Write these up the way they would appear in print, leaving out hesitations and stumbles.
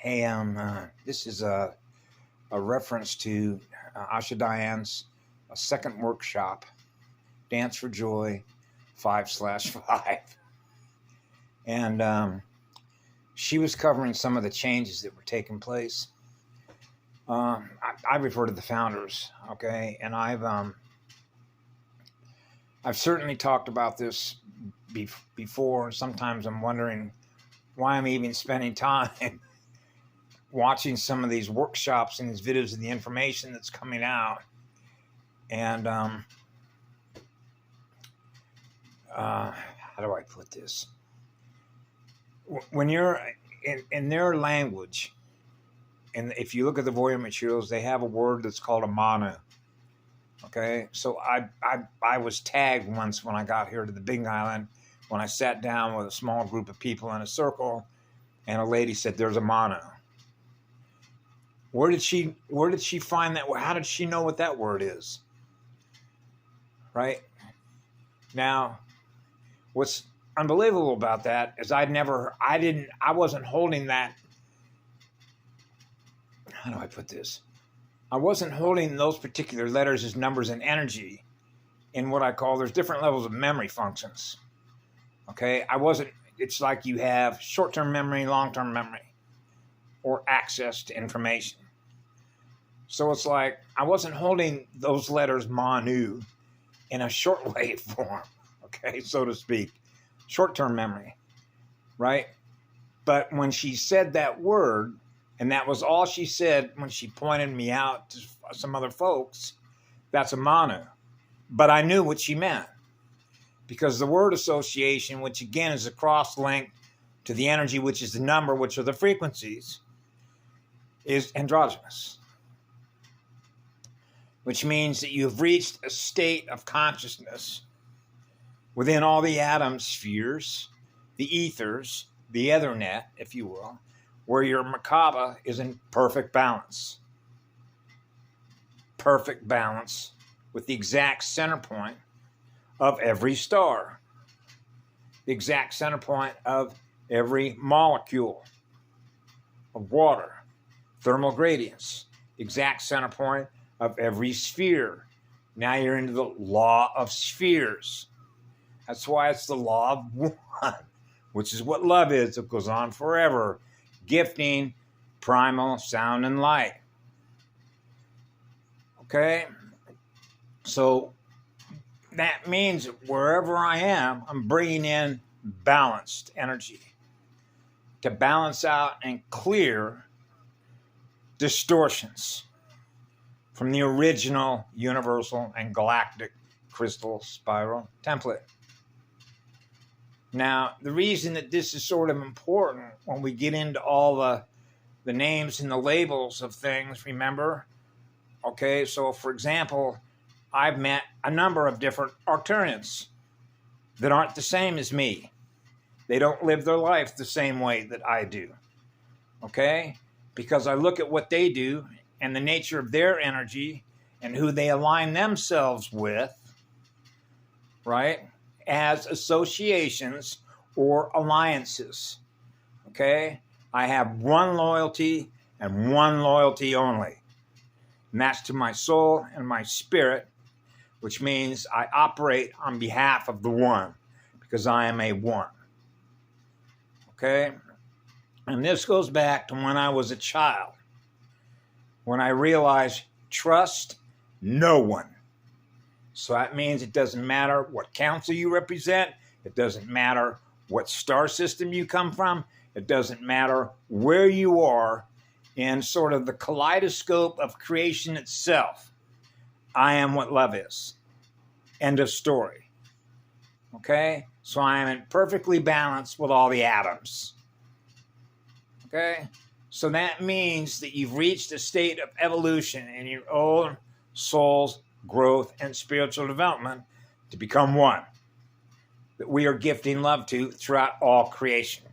Hey, this is a reference to Asha Diane's second workshop, Dance for Joy 5/5. And she was covering some of the changes that were taking place. I refer to the founders, okay? And I've certainly talked about this before. Sometimes I'm wondering why I'm even spending time watching some of these workshops and these videos and the information that's coming out. And how do I put this? When you're in their language, and if you look at the Voyager materials, they have a word that's called a manu. Okay, so I was tagged once when I got here to the Big Island, when I sat down with a small group of people in a circle, and a lady said, "There's a manu." Where did she find that? How did she know what that word is? Right? Now, what's unbelievable about that is I wasn't holding that. How do I put this? I wasn't holding those particular letters as numbers and energy in what I call, there's different levels of memory functions. Okay? It's like you have short-term memory, long-term memory, or access to information. So it's like I wasn't holding those letters manu in a shortwave form, okay, so to speak, short-term memory, right? But when she said that word, and that was all she said when she pointed me out to some other folks, that's a manu. But I knew what she meant, because the word association, which again is a cross-link to the energy, which is the number, which are the frequencies, is androgynous, which means that you've reached a state of consciousness within all the atom spheres, the ethers, the Ethernet, if you will, where your Merkaba is in perfect balance. Perfect balance with the exact center point of every star, the exact center point of every molecule of water, thermal gradients, exact center point of every sphere. Now you're into the law of spheres. That's why it's the law of one, which is what love is. It goes on forever. Gifting, primal, sound, and light. Okay? So that means that wherever I am, I'm bringing in balanced energy to balance out and clear distortions from the original universal and galactic crystal spiral template. Now, the reason that this is sort of important when we get into all the names and the labels of things, remember? Okay, so for example, I've met a number of different Arcturians that aren't the same as me. They don't live their life the same way that I do. Okay? Because I look at what they do and the nature of their energy and who they align themselves with, right, as associations or alliances. Okay? I have one loyalty and one loyalty only. And that's to my soul and my spirit, which means I operate on behalf of the one, because I am a one. Okay? And this goes back to when I was a child, when I realized trust no one. So that means it doesn't matter what council you represent. It doesn't matter what star system you come from. It doesn't matter where you are in sort of the kaleidoscope of creation itself. I am what love is. End of story. Okay? So I am in perfectly balanced with all the atoms. Okay? So that means that you've reached a state of evolution in your own soul's growth and spiritual development to become one, that we are gifting love to throughout all creation.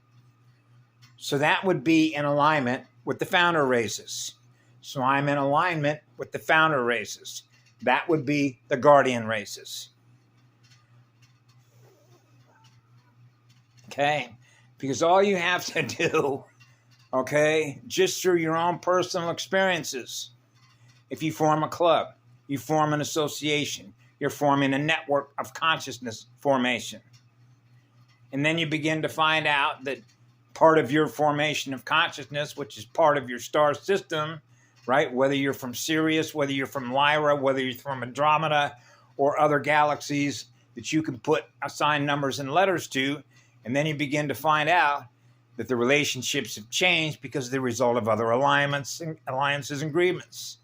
So that would be in alignment with the founder races. So I'm in alignment with the founder races. That would be the guardian races. Okay? Because all you have to do okay, just through your own personal experiences. If you form a club, you form an association, you're forming a network of consciousness formation. And then you begin to find out that part of your formation of consciousness, which is part of your star system, right? Whether you're from Sirius, whether you're from Lyra, whether you're from Andromeda or other galaxies that you can assign numbers and letters to. And then you begin to find out that the relationships have changed because of the result of other alliances and agreements.